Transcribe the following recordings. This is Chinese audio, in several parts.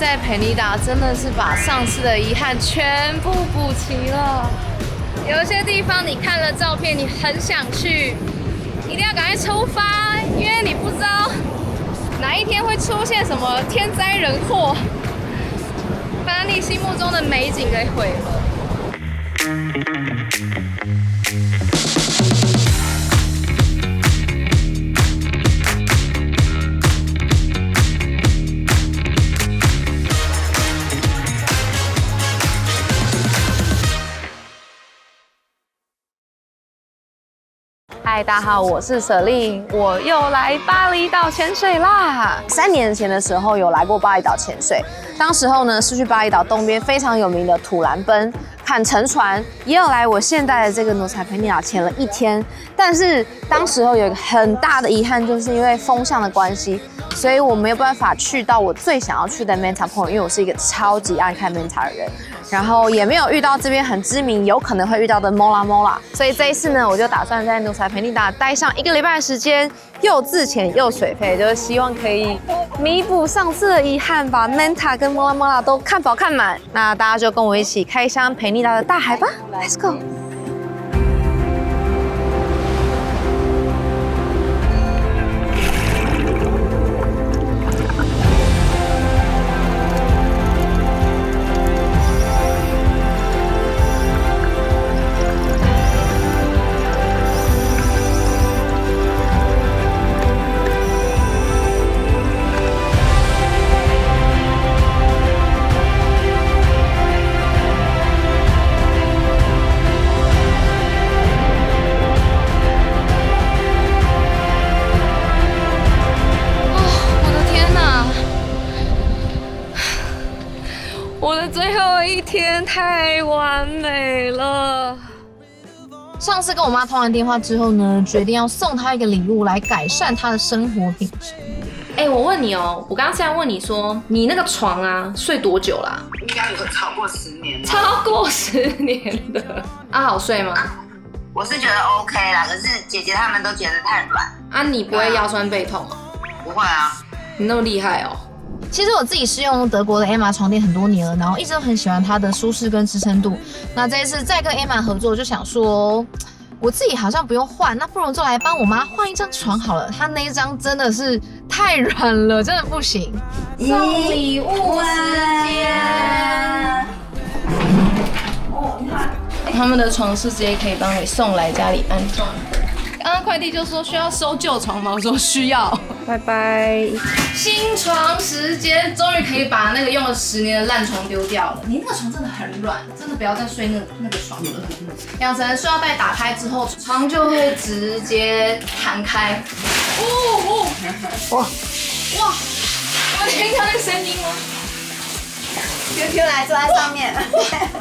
在培尼达真的是把上次的遗憾全部补齐了。有些地方你看了照片，你很想去，一定要赶快出发，因为你不知道哪一天会出现什么天灾人祸，把你心目中的美景给毁了。嗨，大家好，我是舍令，我又来巴厘岛潜水啦。3年前的时候有来过巴厘岛潜水，当时候呢是去巴厘岛东边非常有名的土兰奔看沉船，也有来我现在的这个努彩培尼岛潜了1天。但是当时候有一个很大的遗憾，就是因为风向的关系，所以我没有办法去到我最想要去的 Manta Point， 因为我是一个超级爱看 Manta 的人。然后也没有遇到这边很知名有可能会遇到的 Mola Mola， 所以这一次呢，我就打算在努彩培尼岛待上1个礼拜的时间，又自潜又水肺，就是希望可以弥补上次的遗憾，把 Manta 跟 Mola Mola 都看饱看满。那大家就跟我一起开箱培尼岛的大海吧 ，Let's go！我的最后一天太完美了。上次跟我妈通完电话之后呢，决定要送她一个礼物来改善她的生活品质。我问你哦，我刚刚是在问你说，你那个床啊，睡多久啦？应该有超过10年了。超过10年的啊，好睡吗？我是觉得 OK 啦，可是姐姐她们都觉得太软。啊，你不会腰酸背痛啊？不会啊，你那么厉害哦。其实我自己是用德国的 Emma 床垫很多年了，然后一直都很喜欢它的舒适跟支撑度。那这一次再跟 Emma 合作，就想说我自己好像不用换，那不如就来帮我妈换一张床好了。她那一张真的是太软了，真的不行。送礼物时间。他们的床是直接可以帮你送来家里安装。刚刚快递就说需要收旧床吗？我说需要。拜拜。新床时间，终于可以把那个用了10年的烂床丢掉了。你那个床真的很软，真的不要再睡那个床了。养成塑料袋打开之后，床就会直接弹开。哇！有听到那个声音吗？Q 来坐在上面，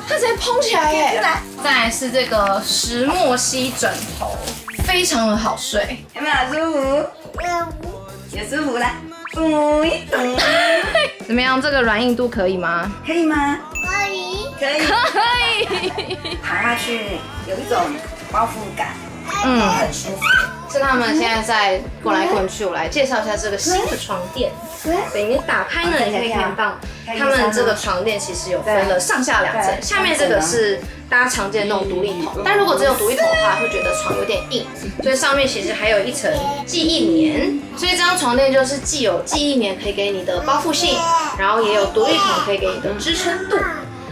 它直接蓬起来耶！再来是这个石墨烯枕头。非常的好睡，有没有舒服？有舒服啦。怎么样？这个软硬度可以吗？可以吗？可以。躺下去有一种包覆感，很舒服。是他们现在在滚来滚去，我来介绍一下这个新的床垫。对，你打开呢，你可以看到他们这个床垫其实有分了上下2层，下面这个是大家常见的那种独立筒，但如果只有独立筒的话，会觉得床有点硬，所以上面其实还有一层记忆棉，所以这张床垫就是既有记忆棉可以给你的包覆性，然后也有独立筒可以给你的支撑度。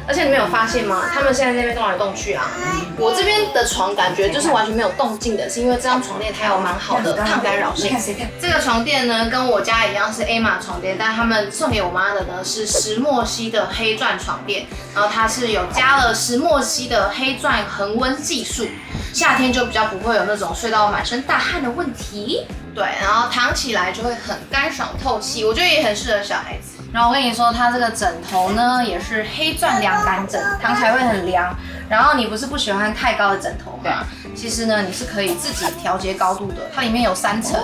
而且你们有发现吗？他们现在那边动来动去啊，我这边的床感觉就是完全没有动静的，是因为这张床垫它有蛮好的抗干扰性。这个床垫呢，跟我家一样是 Emma 床垫，但他们送给我妈的呢是石墨烯的黑钻床垫，然后它是有加了石墨烯的黑钻恒温技术，夏天就比较不会有那种睡到满身大汗的问题。对，然后躺起来就会很干爽透气，我觉得也很适合小孩子。然后我跟你说，它这个枕头呢也是黑钻凉感枕，躺起来会很凉。然后你不是不喜欢太高的枕头吗？其实呢，你是可以自己调节高度的，它里面有3层，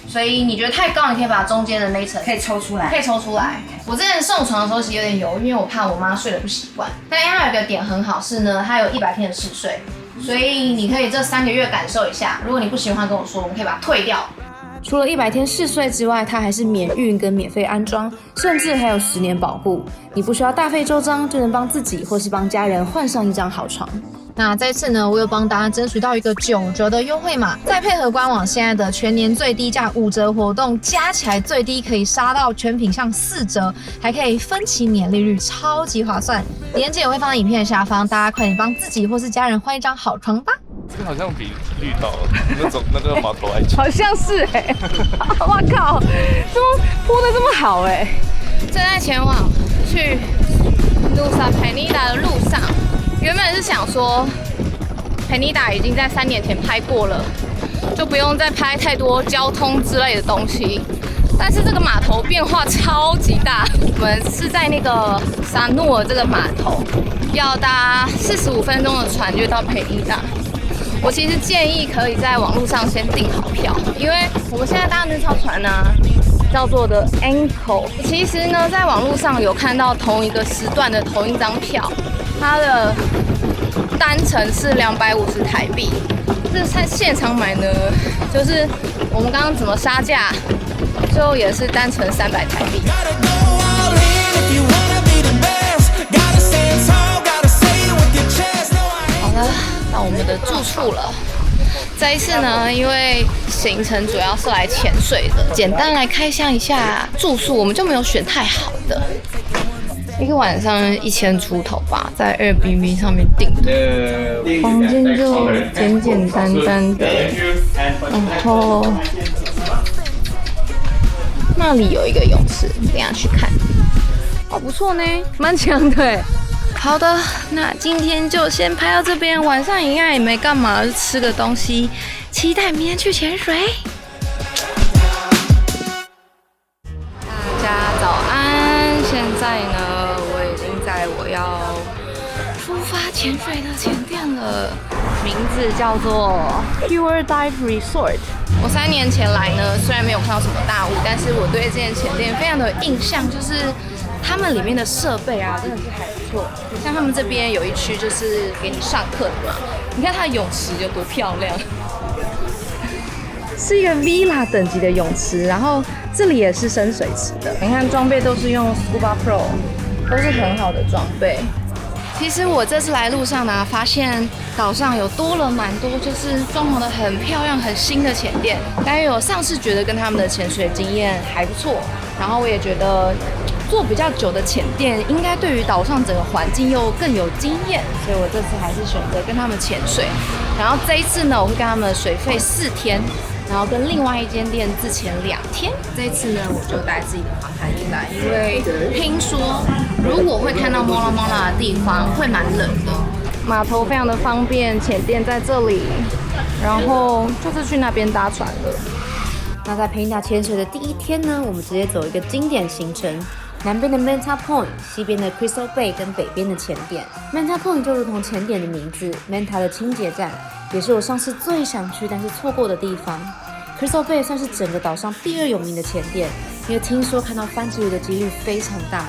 所以你觉得太高，你可以把中间的那一层可以抽出来，我之前送床的时候其实有点犹豫，因为我怕我妈睡得不习惯。但它有一个点很好是呢，它有100天的试睡，所以你可以这3个月感受一下。如果你不喜欢跟我说，我们可以把它退掉。除了100天试睡之外，它还是免运跟免费安装，甚至还有10年保护。你不需要大费周章就能帮自己或是帮家人换上一张好床。那这次呢，我有帮大家争取到一个9折的优惠码，再配合官网现在的全年最低价5折活动，加起来最低可以杀到全品项4折，还可以分期免利率，超级划算。链接我会放在影片的下方，大家快点帮自己或是家人换一张好床吧。这个好像比绿岛那个码头还强，好像是哎、哇靠，怎么铺的这么好哎、正在前往去Nusa Penida 的路上，原本是想说 Penida 已经在3年前拍过了，就不用再拍太多交通之类的东西。但是这个码头变化超级大，我们是在那个沙诺尔这个码头，要搭45分钟的船就到Penida。我其实建议可以在网络上先订好票，因为我们现在搭的那艘船呢、叫做的 Ankle。其实呢，在网络上有看到同一个时段的同一张票，它的单程是250台币。这在现场买呢，就是我们刚刚怎么杀价，最后也是单程300台币。好了，到我们的住处了。这一次呢，因为行程主要是来潜水的，简单来开箱一下住宿，我们就没有选太好的。一个晚上1000出头吧，在 Airbnb 上面订的，房间就简简单单的，然后那里有一个泳池，等一下去看。哦，不错呢，蛮强的哎。好的，那今天就先拍到这边，晚上应该也没干嘛，就吃个东西，期待明天去潜水。大家早安，现在呢，我已经在我要出发潜水的潜店了，名字叫做 Pure Dive Resort。我3年前来呢，虽然没有看到什么大雾，但是我对这间潜店非常的有印象，就是他们里面的设备啊，真的是还不错。像他们这边有一区就是给你上课的嘛，你看它的泳池有多漂亮，是一个 Villa 等级的泳池，然后这里也是深水池的。你看装备都是用 Scuba Pro， 都是很好的装备。其实我这次来路上呢，发现岛上有多了蛮多，就是装潢的很漂亮、很新的潜店。但是我上次觉得跟他们的潜水经验还不错，然后我也觉得做比较久的潜店，应该对于岛上整个环境又更有经验，所以我这次还是选择跟他们潜水。然后这一次呢，我会跟他们水费4天，然后跟另外一间店自潜2天。这一次呢，我就带自己的防寒衣来，因为听说如果会看到莫拉莫拉的地方会蛮冷的。码头非常的方便，潜店在这里，然后就是去那边搭船了。那在Penida潜水的第1天呢，我们直接走一个经典行程。南边的 Manta Point， 西边的 Crystal Bay 跟北边的潜点。Manta Point 就如同潜点的名字 ，Manta 的清洁站，也是我上次最想去但是错过的地方。Crystal Bay 算是整个岛上第2有名的潜点，因为听说看到番薯鱼的几率非常大。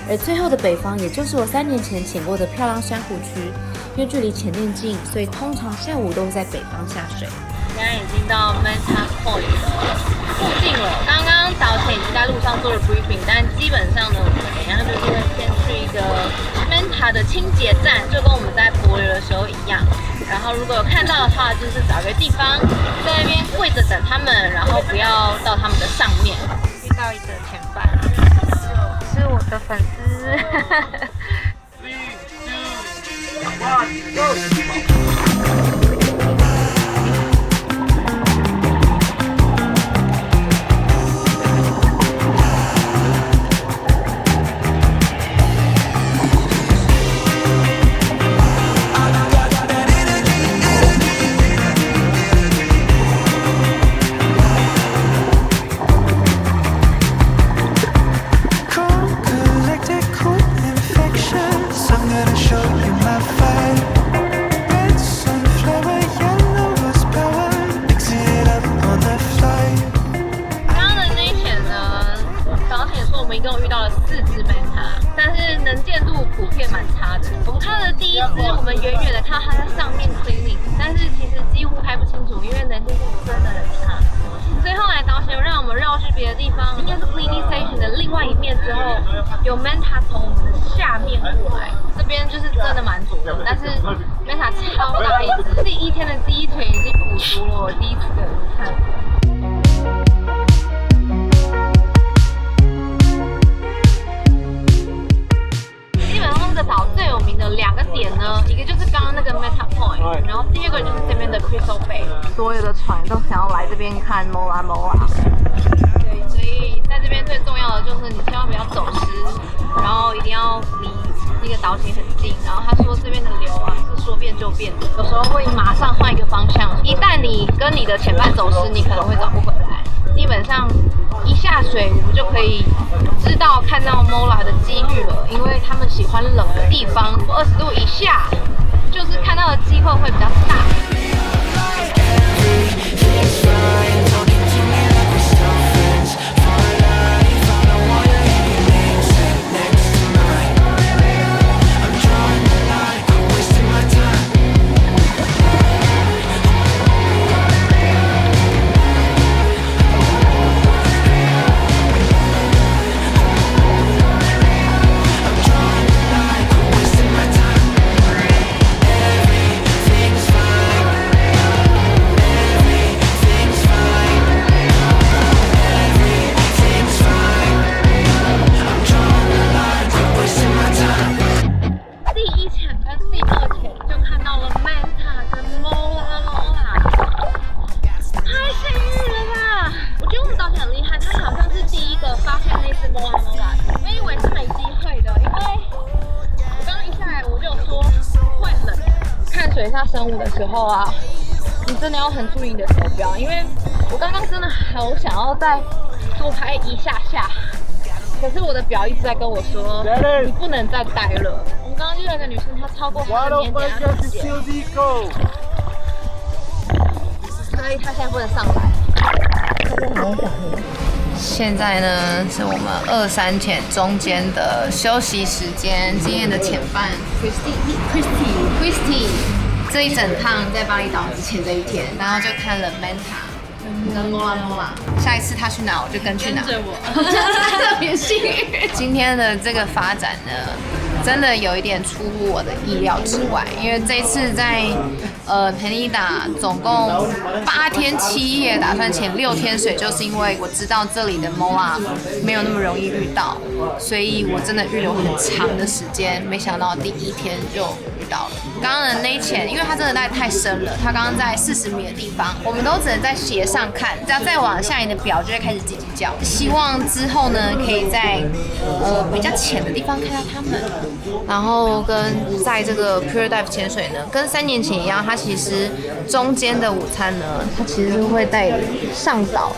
而最后的北方，也就是我3年前潜过的漂亮珊瑚区，因为距离潜店近，所以通常下午都会在北方下水。现在已经到 Manta Point 的附近了。刚刚早前已经在路上做了 briefing， 但基本上呢，我们等一下就是会先去一个 Manta 的清洁站，就跟我们在帛琉的时候一样。然后如果有看到的话，就是找个地方在那边跪着等他们，然后不要到他们的上面。遇到一个前伴，是我的粉丝。一共遇到了4只 Manta， 但是能见度普遍蛮差的。我们看到的第1只，我们远远的看到它在上面 cleaning， 但是其实几乎拍不清楚，因为能见度真的很差。所以后来导别的地方，应该是 cleaning station 的另外一面之后，有 Manta 从我们下面过来，这边就是真的蛮左的，但是 Manta 超大一只，第一天的第一腿已经补足了我第一次的看。基本上这个岛最有名的2个点呢，一个就是刚刚那个 Manta Point， 然后第二个就是这边的 Crystal Bay。所有的船都想要来这边看 Mola Mola。对，所以在这边最重要的就是你千万不要走失，然后一定要离那个岛型很近。然后他说这边的流啊是说变就变的，有时候会马上换一个方向。一旦你跟你的前伴走失，你可能会找不回来。基本上一下水，我们就可以知道看到 Mola 的几率了，因为他们喜欢冷的地方，20度以下，就是看到的机会会比较大。水下生物的时候啊，你真的要很注意你的手表，因为我刚刚真的好想要再多拍一下下，可是我的表一直在跟我说，你不能再待了。我们刚刚就有一个女生，她超过她的年检时间，所以她现在不能上来。现在呢是我们2、3潜中间的休息时间。今天的潜伴 Christy 这一整趟在巴厘岛之前这一天，然后就看了 Manta 跟 Mola， 下一次他去哪我就跟去哪，跟着我，特别幸运。今天的这个发展呢，真的有一点出乎我的意料之外，因为这一次在佩尼达总共8天7夜，打算潜6天水，就是因为我知道这里的 Mola 没有那么容易遇到，所以我真的预留很长的时间，没想到第1天就遇到了。刚刚的那一潜，因为它真的太深了，它刚刚在40米的地方，我们都只能在斜上看，只要再往下，你的表就会开始叽叽叫。希望之后呢，可以在比较浅的地方看到它们。然后跟在这个 Pure Dive 潜水呢，跟3年前一样，它其实中间的午餐呢，它其实是会带你上岛，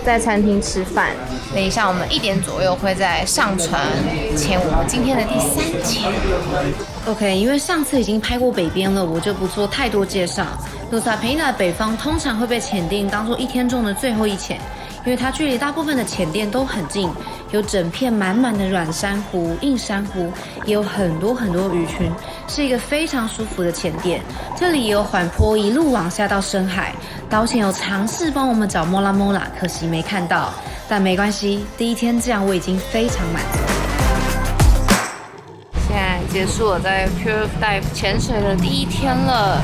在餐厅吃饭。等一下我们1点左右会再上船潜我们今天的第3潜。OK， 因为上次已经拍过北边了，我就不做太多介绍。努萨佩尼达的北方通常会被潜店当做1天中的最后1潜，因为它距离大部分的潜店都很近，有整片满满的软珊瑚、硬珊瑚，也有很多鱼群，是一个非常舒服的潜店。这里也有缓坡一路往下到深海，导潜有尝试帮我们找Mola Mola，可惜没看到，但没关系，第1天这样我已经非常满足。现在结束了在 Pure Dive 潜水的第1天了，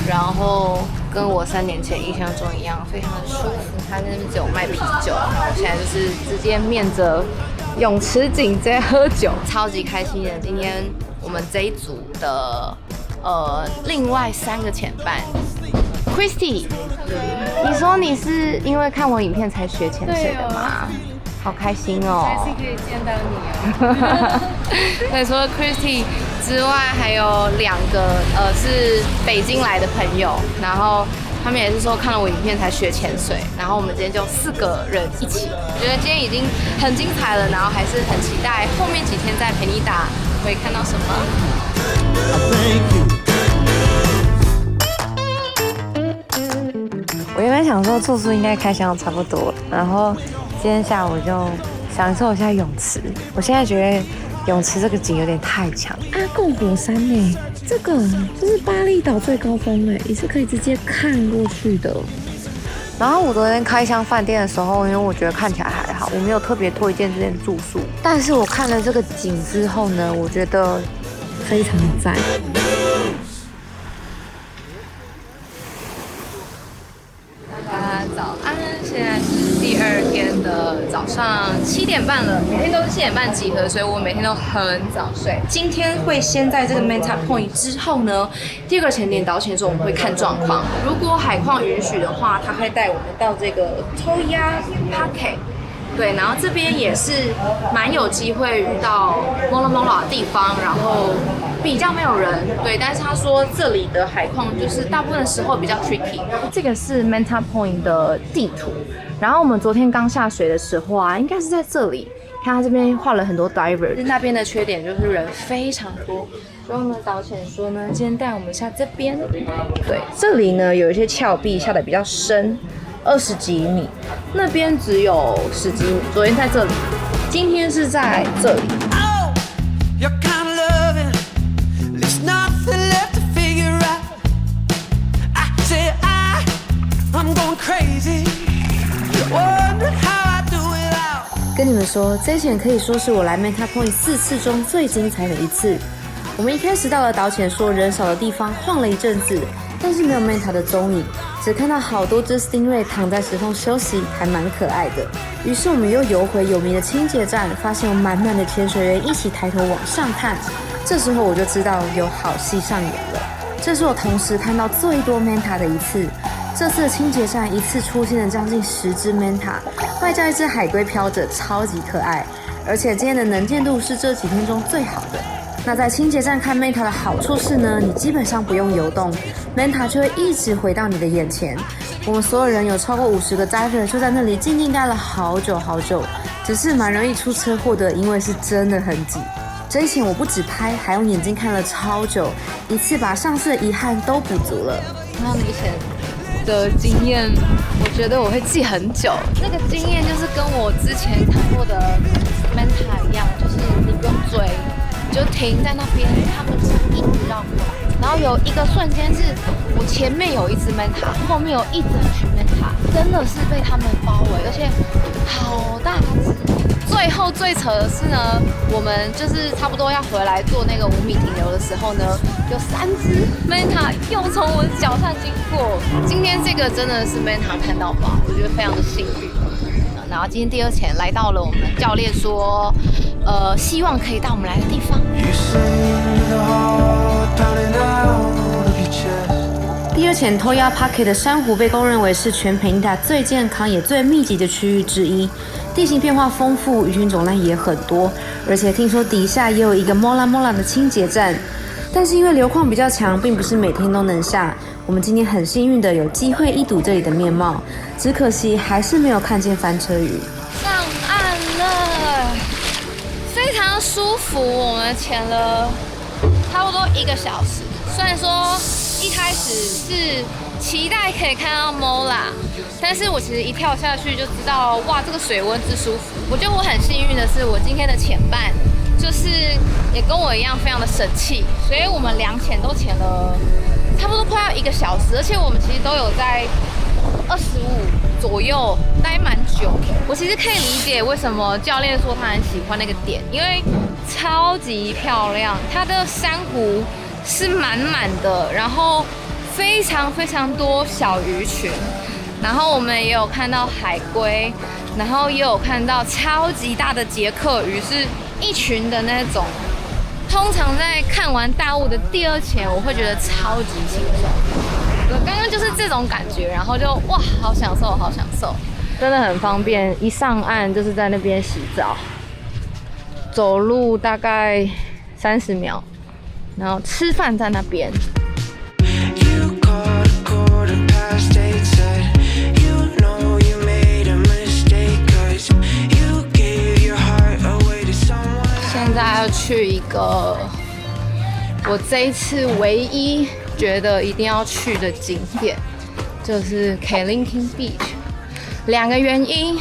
然后跟我3年前印象中一样，非常的舒服。他那边只有卖啤酒，我现在就是直接面着泳池景在喝酒，超级开心的。今天我们这一组的另外3个潜伴 ，Christy， 你说你是因为看我影片才学潜水的吗？好开心哦！开心可以见到你啊！对，除了 Christy 之外，还有2个是北京来的朋友，然后他们也是说看了我影片才学潜水，然后我们今天就4个人一起，我觉得今天已经很精彩了，然后还是很期待后面几天在佩尼达会看到什么。我原本想说住宿应该开箱差不多，然后今天下午就享受一下泳池。我现在觉得泳池这个景有点太强。阿贡火山呢？这个是巴厘岛最高峰哎，也是可以直接看过去的。然后我昨天开箱饭店的时候，因为我觉得看起来还好，我没有特别推荐这间住宿。但是我看了这个景之后呢，我觉得非常赞。大家早安，现在是第2天的早上7点半了，每天都是7点半集合，所以我每天都很早睡。今天会先在这个 Manta Point 之后呢，第2个潜点导潜的时候我们会看状况，如果海况允许的话，他会带我们到这个 Toya Park。对，然后这边也是蛮有机会遇到 Mola Mola 的地方，然后比较没有人。对，但是他说这里的海况就是大部分的时候比较 tricky。这个是 Manta Point 的地图，然后我们昨天刚下水的时候啊，应该是在这里。看他这边画了很多 diver， 那边的缺点就是人非常多。所以呢，导潜说呢，今天带我们下这边。对，这里呢有一些峭壁下的比较深。20几米，那边只有10几米。昨天在这里，今天是在这里。跟你们说，这一潜可以说是我来 Manta Point 4次中最精彩的一次。我们一开始到了导潜说人少的地方，晃了一阵子，但是没有 Manta 的踪影。只看到好多只 Stingray 躺在石缝休息，还蛮可爱的。于是我们又游回有名的清洁站，发现有满满的潜水员一起抬头往上看。这时候我就知道有好戏上演了。这是我同时看到最多 Manta 的一次。这次的清洁站一次出现了将近10只 Manta， 外加一只海龟飘着，超级可爱。而且今天的能见度是这几天中最好的。那在清洁站看 Manta 的好处是呢，你基本上不用游动 ，Manta 就会一直回到你的眼前。我们所有人有超过50个 diver 就在那里静静待了好久好久，只是蛮容易出车祸的，因为是真的很挤。这一潜我不只拍，还用眼睛看了超久，一次把上次的遗憾都补足了。然后以前的经验，我觉得我会记很久。那个经验就是跟我之前看过的 Manta 一样，就是你不用追。就停在那边，他们就一直绕过来。然后有一个瞬间是，我前面有一只 Manta， 后面有一整群 Manta， 真的是被他们包围，而且好大只。最后最扯的是呢，我们就是差不多要回来做那个5米停留的时候呢，有3只 Manta 又从我的脚下经过。今天这个真的是 Manta 看到宝，我觉得非常的幸运。然后今天第2潜来到了我们教练说，希望可以到我们来的地方。第2潜 Toya Park 的珊瑚被公认为是全佩尼塔最健康也最密集的区域之一，地形变化丰富，鱼群种类也很多，而且听说底下也有一个 Mola Mola 的清洁站。但是因为流况比较强，并不是每天都能下。我们今天很幸运的有机会一睹这里的面貌，只可惜还是没有看见翻车鱼。上岸了，非常舒服。我们潜了差不多1个小时，虽然说一开始是期待可以看到 Mola， 但是我其实一跳下去就知道，哇，这个水温之舒服。我觉得我很幸运的是，我今天的潜伴就是也跟我一样非常的省气，所以我们2潜都潜了差不多快要1个小时，而且我们其实都有在25左右待蛮久的。我其实可以理解为什么教练说他很喜欢那个点，因为超级漂亮，它的珊瑚是满满的，然后非常非常多小鱼群，然后我们也有看到海龟，然后也有看到超级大的捷克鱼，是一群的那种。通常在看完大雾的第2潜，我会觉得超级轻松。我刚刚就是这种感觉，然后就哇，好享受，好享受，真的很方便。一上岸就是在那边洗澡，走路大概30秒，然后吃饭在那边。现在要去一个我这一次唯一觉得一定要去的景点，就是 Kelinking Beach。2个原因，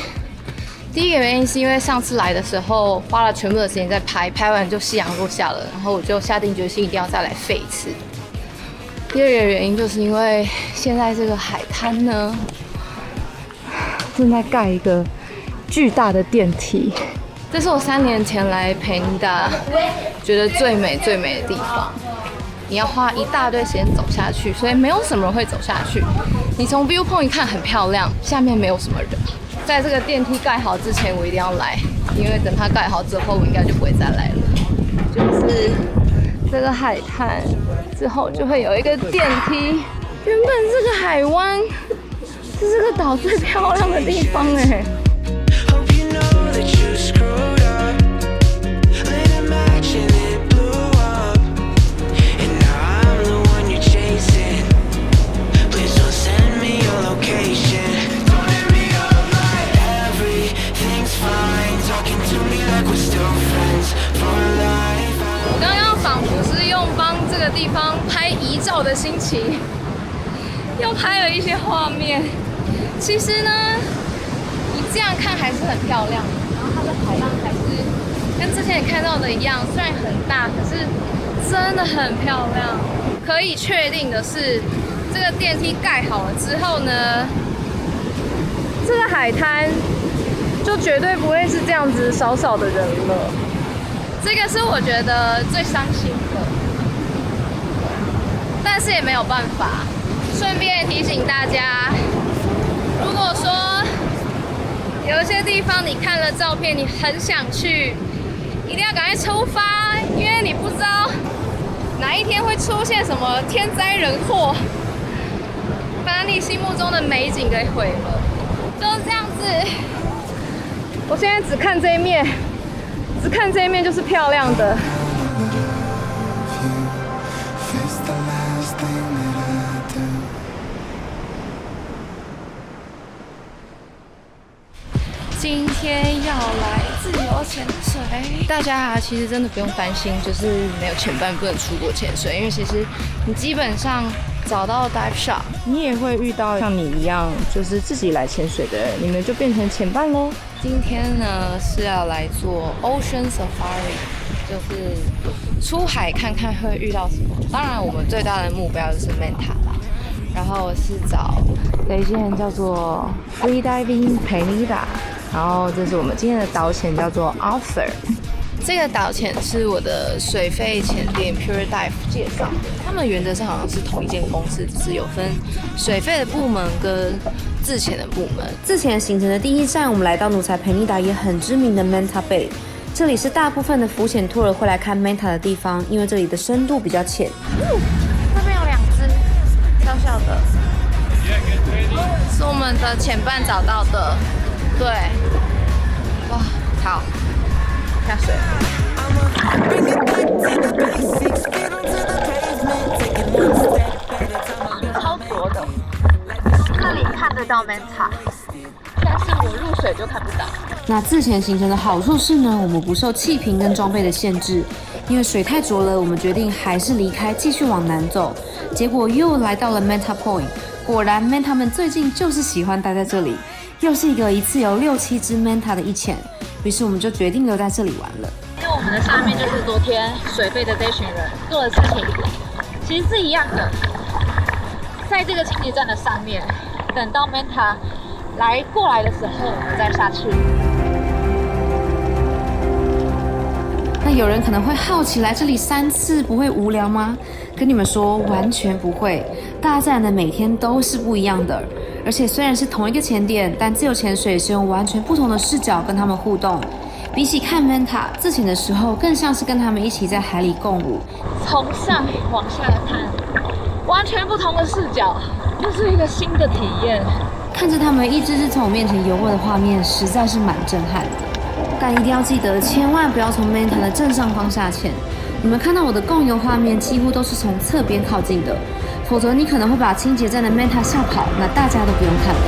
第一个原因是因为上次来的时候花了全部的时间在拍，拍完就夕阳落下了，然后我就下定决心一定要再来飞一次。第2个原因就是因为现在这个海滩呢，正在盖一个巨大的电梯。这是我3年前来佩尼达觉得最美的地方。你要花一大堆时间走下去，所以没有什么人会走下去。你从 viewpoint 看很漂亮，下面没有什么人。在这个电梯盖好之前，我一定要来，因为等它盖好之后，我应该就不会再来了。就是这个海滩之后就会有一个电梯。原本这个海湾是这个岛最漂亮的地方哎。我刚刚仿佛是用帮这个地方拍遗照的心情，又拍了一些画面。其实呢，你这样看还是很漂亮，然后它的海浪还是跟之前你看到的一样，虽然很大，可是真的很漂亮。可以确定的是，这个电梯盖好了之后呢，这个海滩就绝对不会是这样子少少的人了。这个是我觉得最伤心的，但是也没有办法。顺便提醒大家，如果说有一些地方你看了照片，你很想去，一定要赶快出发，因为你不知道哪一天会出现什么天灾人祸，把你心目中的美景给毁了。就是这样子。我现在只看这一面。只看这一面就是漂亮的。今天要来自由潜水，大家其实真的不用担心，就是没有潜伴不能出国潜水，因为其实你基本上找到 dive shop， 你也会遇到像你一样就是自己来潜水的人，你们就变成潜伴咯。今天呢是要来做 Ocean Safari， 就是出海看看会遇到什么。当然我们最大的目标就是 Manta 啦，然后我是找有一间叫做 Free Diving Penida， 然后这是我们今天的导潜叫做 Arthur。这个导潜是我的水肺潜店 Pure Dive 介绍的，他们原则上好像是同一间公司，只是有分水肺的部门跟自潜的部门。自潜行程的第一站，我们来到奴才佩尼达也很知名的 Manta Bay， 这里是大部分的浮潜 tour 会来看 Manta 的地方，因为这里的深度比较浅。那边有2只小小的，是我们的潜伴找到的。对，哇，好。下水。超浊的，这里看得到 Manta， 但是我入水就看不到。那自潜行程的好处是呢，我们不受气瓶跟装备的限制，因为水太浊了，我们决定还是离开，继续往南走。结果又来到了 Manta Point， 果然 Manta 们最近就是喜欢待在这里，又是一个一次有6-7只 Manta 的一潜。于是我们就决定留在这里玩了。因为我们的下面就是昨天水肺的这群人做的事情，其实是一样的。在这个清洁站的上面，等到 Manta 过来的时候，我们再下去。那有人可能会好奇，来这里3次不会无聊吗？跟你们说，完全不会。大自然的每天都是不一样的。而且虽然是同一个潜点，但自由潜水是用完全不同的视角跟他们互动。比起看 Manta， 自潜的时候更像是跟他们一起在海里共舞。从上往下看，完全不同的视角，又是一个新的体验。看着他们一只只从我面前游过的画面，实在是蛮震撼的。但一定要记得，千万不要从 Manta 的正上方下潜。你们看到我的共游画面，几乎都是从侧边靠近的。否则你可能会把清洁站的 Manta 吓跑，那大家都不用看了。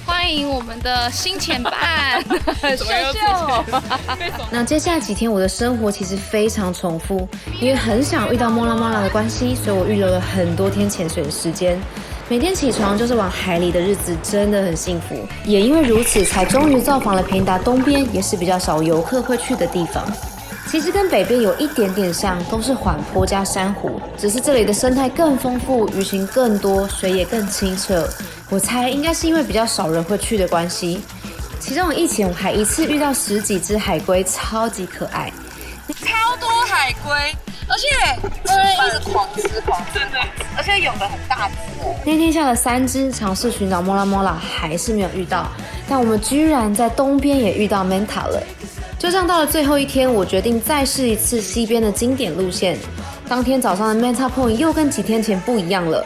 欢迎我们的新潜伴秀秀。那接下来几天我的生活其实非常重复，因为很想遇到莫拉莫拉的关系，所以我预留了很多天潜水的时间。每天起床就是往海里的日子真的很幸福，也因为如此，才终于造访了佩尼达东边，也是比较少游客会去的地方。其实跟北边有一点点像，都是缓坡加珊瑚，只是这里的生态更丰富，鱼群更多，水也更清澈。我猜应该是因为比较少人会去的关系。其中以前我还一次遇到10几只海龟，超级可爱。超多海龟，而且一直狂吃，而且有的很大只。那天下了3只，尝试寻找莫拉莫拉，还是没有遇到。但我们居然在东边也遇到 Manta 了。就这样到了最后一天，我决定再试一次西边的经典路线。当天早上的 Manta Point 又跟几天前不一样了。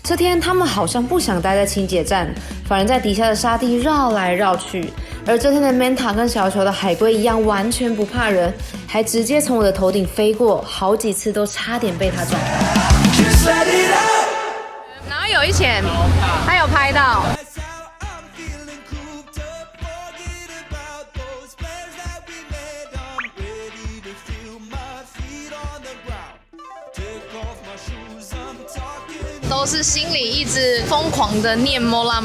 这天他们好像不想待在清洁站，反而在底下的沙地绕来绕去。而这天的 Manta 跟小球的海龟一样，完全不怕人，还直接从我的头顶飞过，好几次都差点被它撞到。然后有一前还有拍到。都是心里一直疯狂的念莫拉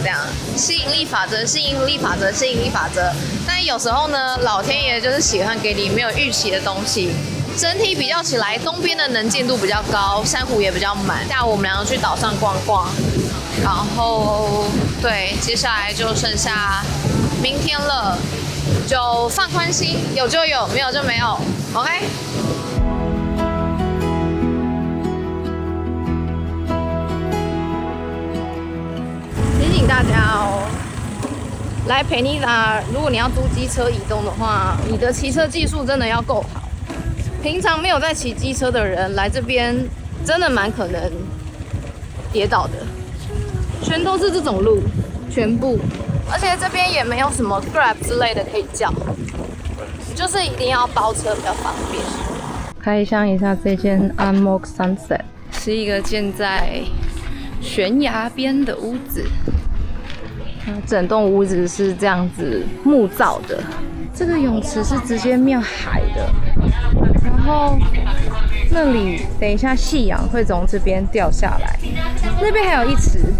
这样，吸引力法则，吸引力法则，吸引力法则。但有时候呢，老天爷就是喜欢给你没有预期的东西。整体比较起来，东边的能见度比较高，珊瑚也比较满。下午我们两个去岛上逛逛，然后对，接下来就剩下明天了，就放宽心，有就有，没有就没有 ，OK。提醒大家哦，来佩尼达，如果你要租机车移动的话，你的骑车技术真的要够好。平常没有在骑机车的人来这边，真的蛮可能跌倒的。全都是这种路，全部，而且这边也没有什么 Grab 之类的可以叫，就是一定要包车比较方便。开箱一下这间 Anmok Sunset， 是一个建在悬崖边的屋子。整栋屋子是这样子木造的，这个泳池是直接面海的，然后那里等一下夕阳会从这边掉下来，那边还有一池，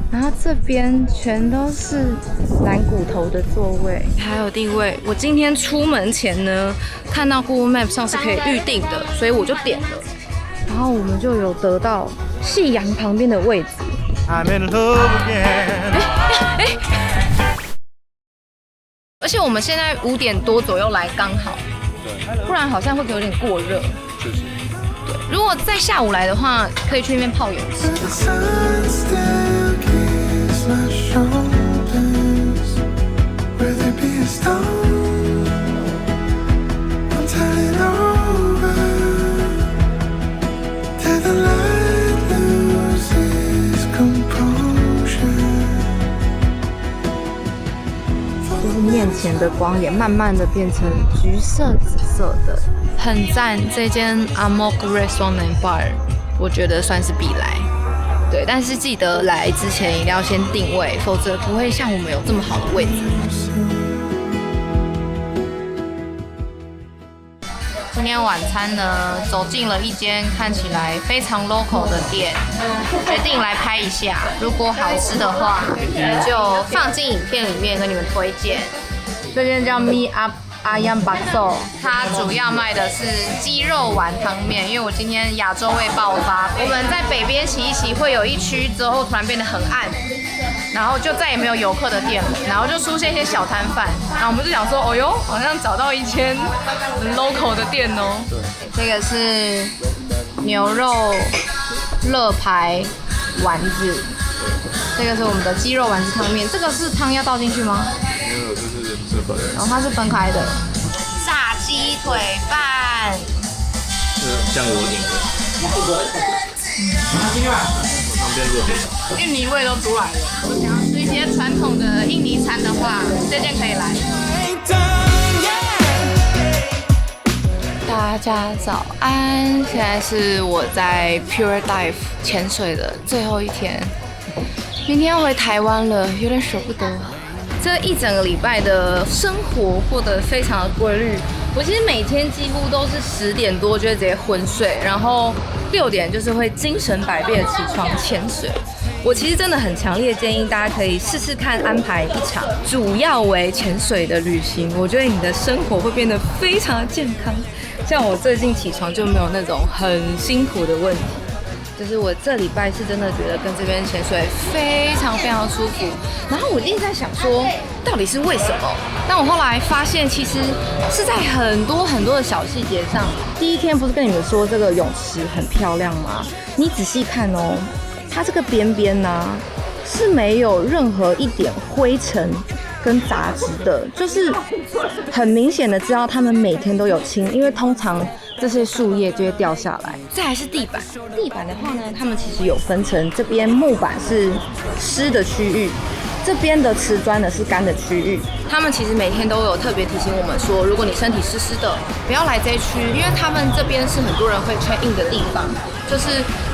然后这边全都是蓝骨头的座位，还有定位。我今天出门前呢，看到 Google Map 上是可以预定的，所以我就点了，然后我们就有得到夕阳旁边的位置。I'm in love again。而且我们现在5点多左右来刚好，不然好像会有点过热。对，如果在下午来的话，可以去那边泡泳池。面前的光也慢慢的变成橘色、紫色的，很赞。这间 Anmok Restaurant and Bar， 我觉得算是必来。对，但是记得来之前一定要先定位，否则不会像我们有这么好的位置。今天晚餐呢，走进了一间看起来非常 local 的店，决定来拍一下。如果好吃的话，就放进影片里面跟你们推荐。这间叫 Me Up Ayam Bakso， 它主要卖的是鸡肉丸汤面。因为我今天亚洲胃爆发，我们在北边骑一骑，会有一区之后突然变得很暗，然后就再也没有游客的店了，然后就出现一些小摊贩，然后我们就想说，哦哟，好像找到一间 local 的店哦。这个是牛肉乐排丸子，这个是我们的鸡肉丸子汤面。这个是汤要倒进去吗？没有，这是分。然后它是分开的。炸鸡腿饭，是酱油顶的。旁边肉。印尼味都出来了。想要吃一些传统的印尼餐的话，这间可以来。大家早安，现在是我在 Pure Dive 潜水的最后一天，明天要回台湾了，有点舍不得。这一整个礼拜的生活过得非常的规律，我其实每天几乎都是10点多就会直接昏睡，然后6点就是会精神百倍的起床潜水。我其实真的很强烈建议大家可以试试看安排一场主要为潜水的旅行，我觉得你的生活会变得非常的健康。像我最近起床就没有那种很辛苦的问题。就是我这礼拜是真的觉得跟这边潜水非常非常舒服，然后我一直在想说，到底是为什么？但我后来发现，其实是在很多很多的小细节上。第一天不是跟你们说这个泳池很漂亮吗？你仔细看哦，它这个边边呢是没有任何一点灰尘跟杂质的，就是很明显的知道他们每天都有清，因为通常这些树叶就会掉下来。再来是地板，地板的话呢，他们其实有分成，这边木板是湿的区域，这边的瓷砖呢是干的区域。他们其实每天都有特别提醒我们说，如果你身体湿湿的，不要来这一区，因为他们这边是很多人会 check in 的地方，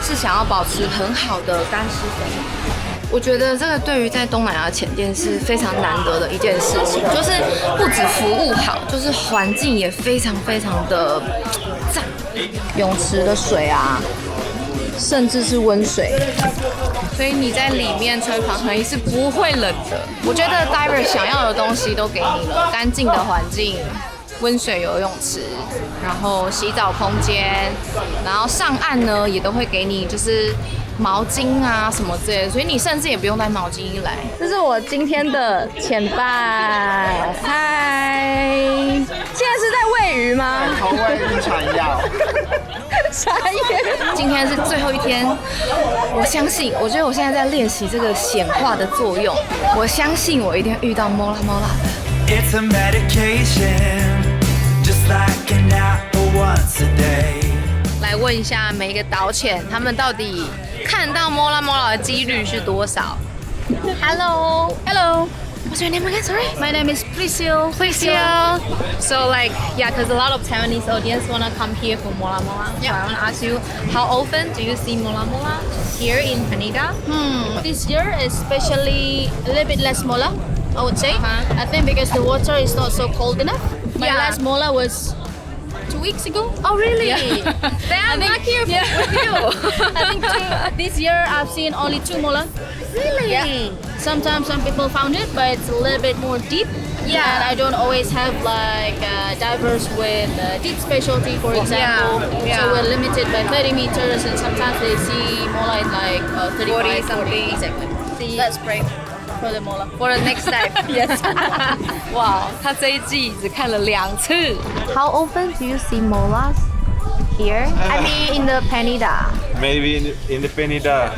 是想要保持很好的干湿分离。我觉得这个对于在东南亚潜店是非常难得的一件事情，就是不止服务好，就是环境也非常非常的赞。泳池的水啊，甚至是温水，所以你在里面吹防寒衣是不会冷的。我觉得 diver 想要的东西都给你了，干净的环境。温水游泳池，然后洗澡空间，然后上岸呢也都会给你就是毛巾啊什么之类的，所以你甚至也不用带毛巾一来。这是我今天的潜伴，嗨，现在是在喂鱼吗？投喂晕船药。傻眼！今天是最后一天，我相信，我觉得我现在在练习这个显化的作用，我相信我一定会遇到Mola Mola的。It's a medication, just like an apple once a day. 来问一下每一个导潜，他们到底看到Mola Mola的几率是多少 ？Hello. What's your name again? Sorry. My name is Priscilla. So like, yeah, because a lot of Taiwanese audience wanna come here for Mola Mola. So I wanna ask you, how often do you see Mola Mola here in Penida? This year, especially a little bit less mola, I would say. I think because the water is not so cold enough. My last mola was 2 weeks ago. Oh really? Yeah. Then I'm lucky with you. I think this year I've seen only 2 mola. Really? Yeah. Sometimes some people found it, but it's a little bit more deep. Yeah. And I don't always have like divers with deep specialty, for example. Yeah. So we're limited by 30 meters, and sometimes they see mola in like 35, 40. Exactly. Let's pray for the mola. For the next dive. Yes. 哇，他这一季只看了2次。How often do you see molas here? I mean in the Penida. Maybe in the Penida,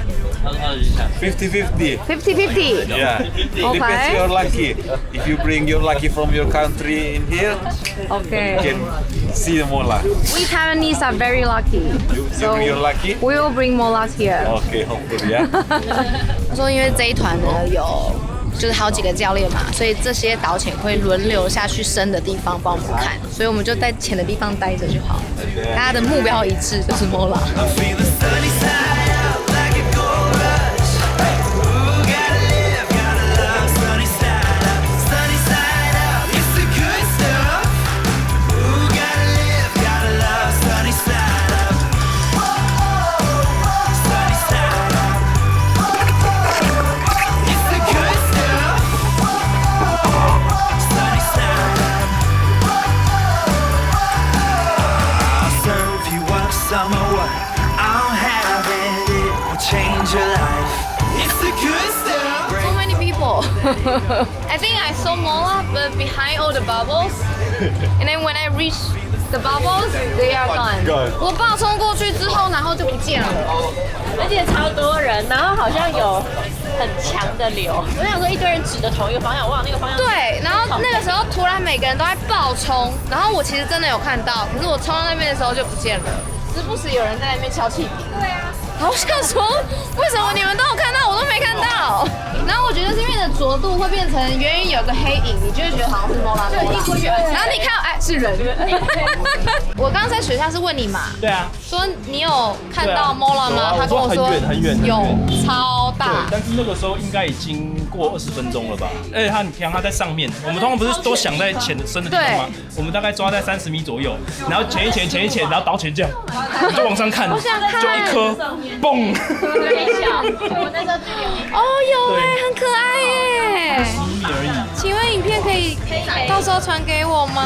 50-50. 50-50. Yeah, it depends your lucky. If you bring your lucky from your country in here, Okay. you can see the mola. We Taiwanese are very lucky. You bring your lucky? We will bring molas here. Okay, hopefully, yeah. 他说，因为这一团呢有就是好几个教练嘛，所以这些导潜会轮流下去深的地方帮我们看，所以我们就在浅的地方待着就好。大家的目标一致，就是mola。Feel the sunny side up like a gold rush. Ooh, gotta live, gotta love sunny side up, sunny side up. It's the good stuff. Ooh, gotta live, gotta love sunny side up. Sunny side up. It's the good stuff. Sunny side up. I'll serve you up summer what I'll have it. It will change your life. It's the good stuff. So many people. I think I saw mola, but behind all the bubbles. And then when I reach the bubbles, they are gone. 我暴冲过去之后，然后就不见了。而且超多人，然后好像有很强的流。我想说一堆人指着同一个方向，哇，那个方向。对，然后那个时候突然每个人都在暴冲，然后我其实真的有看到，可是我冲到那边的时候就不见了，时不时有人在那边敲气瓶。对啊。然后我想说，为什么你们都有看到，我都没看到？然后我觉得是因为你的着度会变成远远有个黑影，你就会觉得好像是mola。对，一回远，然后你看，哎，是人。我刚刚在水下是问你嘛？对啊，说你有看到mola吗？他跟我说很远很远有超大。对，但是那个时候应该已经过20分钟了吧？而且它很强，它在上面。我们通常不是都想在浅深的地方吗？我们大概抓在30米左右，然后潜一潜，然后导潜这样，你就往上看，就一颗，嘣！我那时候距离哦，有哎，很可爱耶。 10米而已。请问影片可以到时候传给我吗？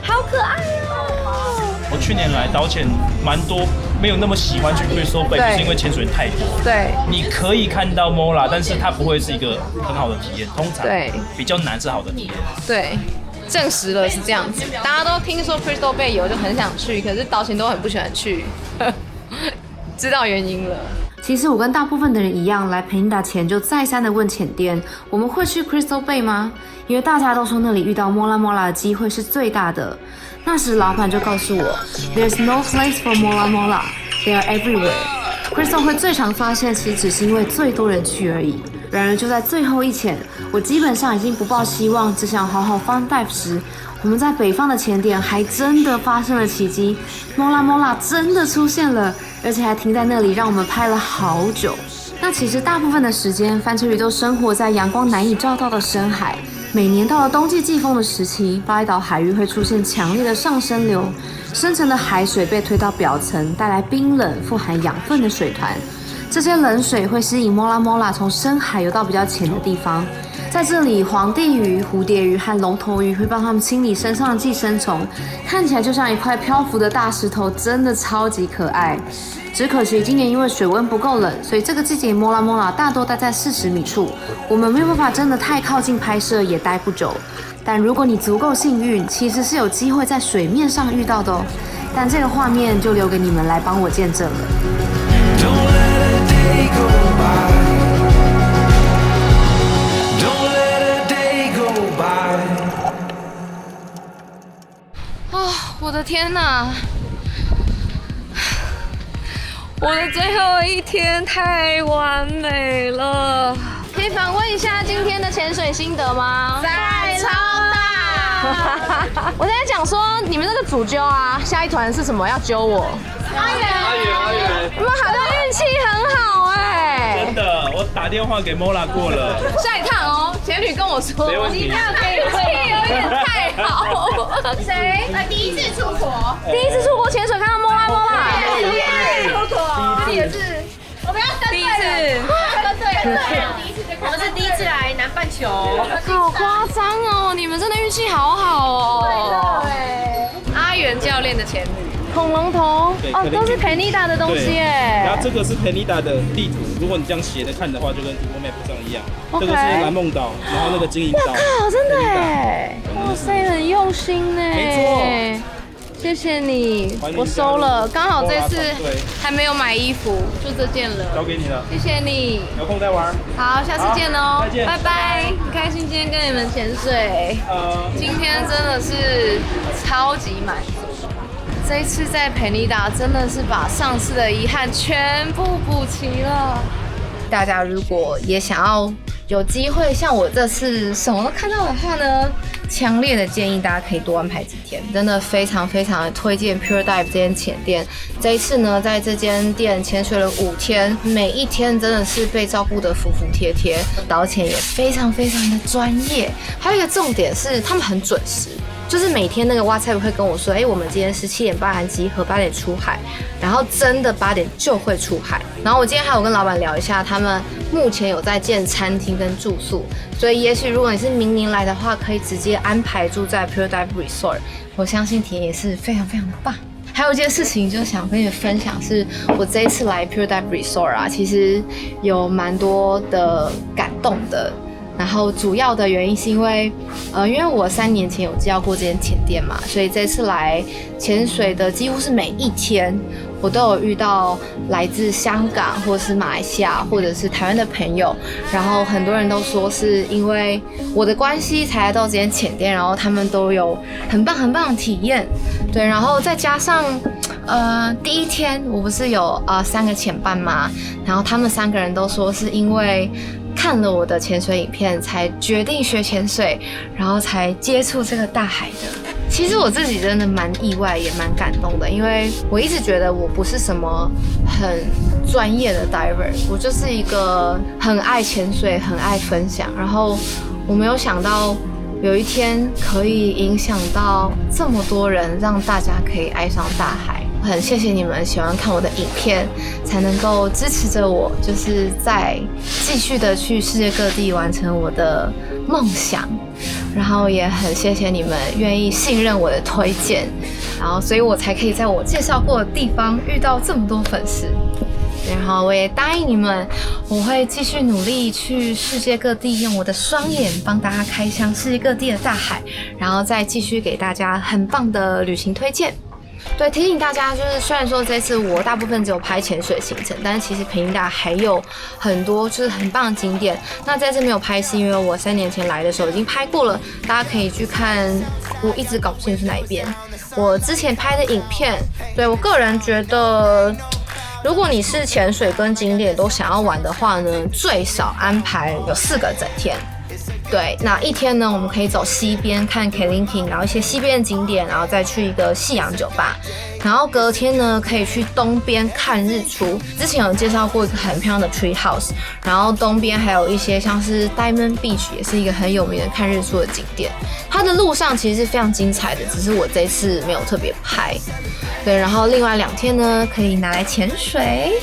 好可爱哦！我去年来导潜蛮多，没有那么喜欢去 Crystal Bay，就是因为潜水太多。对，你可以看到 Mola， 但是它不会是一个很好的体验，通常对比较难是好的体验。对，证实了是这样子。大家都听说 Crystal Bay 有就很想去，可是导潜都很不喜欢去，知道原因了。其实我跟大部分的人一样，来佩尼达前就再三的问潜店，我们会去 Crystal Bay 吗？因为大家都说那里遇到Mola Mola的机会是最大的。那时老板就告诉我 ，There's no place for Mola Mola, they are everywhere. Crystal 会最常发现，其实只是因为最多人去而已。然而就在最后一潜，我基本上已经不抱希望，只想好好 fun dive 时，我们在北方的潜点还真的发生了奇迹，Mola Mola 真的出现了，而且还停在那里让我们拍了好久。那其实大部分的时间，翻车鱼都生活在阳光难以照到的深海。每年到了冬季季风的时期，巴厘岛海域会出现强烈的上升流，深层的海水被推到表层，带来冰冷、富含养分的水团。这些冷水会吸引 Mola Mola 从深海游到比较浅的地方。在这里，皇帝鱼、蝴蝶鱼和龙头鱼会帮他们清理身上的寄生虫，看起来就像一块漂浮的大石头，真的超级可爱。只可惜今年因为水温不够冷，所以这个季节Mola Mola大多待在40米处，我们没有办法真的太靠近拍摄，也待不久。但如果你足够幸运，其实是有机会在水面上遇到的哦。但这个画面就留给你们来帮我见证了。Don't let a day go by. Don't let a day go by. 哦，我的天哪！我的最后一天太完美了。可以访问一下今天的潜水心得吗？在超大。我在讲说，你们那个主揪啊，下一团是什么？要揪我？阿远，你们好像运气很好哎、真的，我打电话给 Mola 过了。下一趟哦，前女跟我说，没问题你这样可以会有点太好。谁？第一次出国，第一次出国潜水看到Mola Mola。出国，这也是我们要跟对人，跟对人，第一次就看。我们是第一次来南半球，好夸张哦！你们真的运气好好哦。阿元教练的前女。恐龙头哦，都是佩尼达的东西耶。然后这个是佩尼达的地图，如果你这样斜着看的话，就跟 Google Map 上一样。 OK 这个是蓝梦岛，然后那个金银岛。哇靠，真的哎！哇塞，很用心呢。没错，谢谢你，我收了。刚好这次还没有买衣服，就这件了。交给你了，谢谢你。有空再玩。好，下次见哦，再见，拜拜。很开心今天跟你们潜水，今天真的是超级满足。这一次在佩尼达真的是把上次的遗憾全部补齐了。大家如果也想要有机会像我这次什么都看到的话呢，强烈的建议大家可以多安排几天，真的非常非常的推荐 Pure Dive 这间潜店。这一次呢，在这间店潜水了5天，每一天真的是被照顾得服服帖帖，导潜也非常非常的专业。还有一个重点是，他们很准时。就是每天那个 WhatsApp 会跟我说，我们今天是7点半集合，8点出海，然后真的8点就会出海。然后我今天还有跟老板聊一下，他们目前有在建餐厅跟住宿，所以也许如果你是明年来的话，可以直接安排住在 Pure Dive Resort， 我相信体验也是非常非常的棒。还有一件事情，就想跟你们分享，是我这一次来 Pure Dive Resort 啊，其实有蛮多的感动的。然后主要的原因是因为，因为我3年前有教过这间潜店嘛，所以这次来潜水的几乎是每一天，我都有遇到来自香港或者是马来西亚或者是台湾的朋友，然后很多人都说是因为我的关系才来到这间潜店，然后他们都有很棒很棒的体验，对，然后再加上第一天我不是有3个潜伴嘛，然后他们3个人都说是因为看了我的潜水影片才决定学潜水，然后才接触这个大海的。其实我自己真的蛮意外，也蛮感动的，因为我一直觉得我不是什么很专业的 diver， 我就是一个很爱潜水、很爱分享，然后我没有想到有一天可以影响到这么多人，让大家可以爱上大海。很谢谢你们喜欢看我的影片，才能够支持着我，就是在继续的去世界各地完成我的梦想。然后也很谢谢你们愿意信任我的推荐，然后所以我才可以在我介绍过的地方遇到这么多粉丝。然后我也答应你们，我会继续努力去世界各地，用我的双眼帮大家开箱世界各地的大海，然后再继续给大家很棒的旅行推荐。对，提醒大家，就是虽然说这次我大部分只有拍潜水行程，但是其实北京大还有很多就是很棒的景点。那这次没有拍是因为我3年前来的时候已经拍过了，大家可以去看。我一直搞不清楚哪一边。我之前拍的影片，对我个人觉得，如果你是潜水跟景点都想要玩的话呢，最少安排有4个整天。对，那一天呢，我们可以走西边看 Kelinking， 然后一些西边的景点，然后再去一个夕阳酒吧，然后隔天呢可以去东边看日出。之前有介绍过一个很漂亮的 Tree House， 然后东边还有一些像是 Diamond Beach， 也是一个很有名的看日出的景点。它的路上其实是非常精彩的，只是我这次没有特别拍。对，然后另外2天呢可以拿来潜水。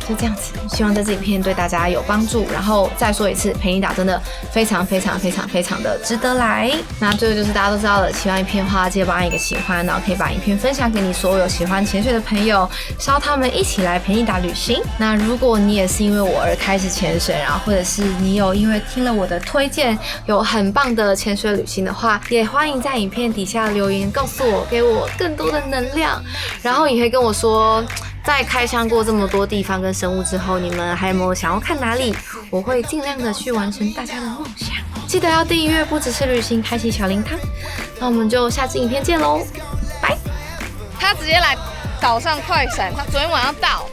就这样子，希望这支影片对大家有帮助。然后再说一次，北京岛真的非常的值得来。那最后就是大家都知道了，喜欢影片的话，记得帮按一个喜欢，然后可以把影片分享给你所有喜欢潜水的朋友，邀他们一起来北京岛旅行。那如果你也是因为我而开始潜水，然后或者是你有因为听了我的推荐有很棒的潜水旅行的话，也欢迎在影片底下留言告诉我，给我更多的能量。然后也可以跟我说，在开箱过这么多地方跟生物之后，你们还有没有想要看哪里？我会尽量的去完成大家的梦想。记得要订阅不只是旅行，开启小铃铛。那我们就下支影片见喽，拜！他直接来岛上快闪，他昨天晚上到，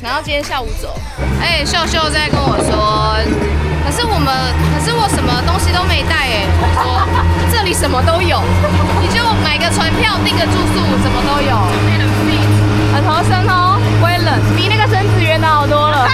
然后今天下午走。秀秀在跟我说，可是我什么东西都没带耶。我说这里什么都有，你就买个船票，订个住宿，什么都有。很合身哦，不会冷，比那个绳子圆的好多了。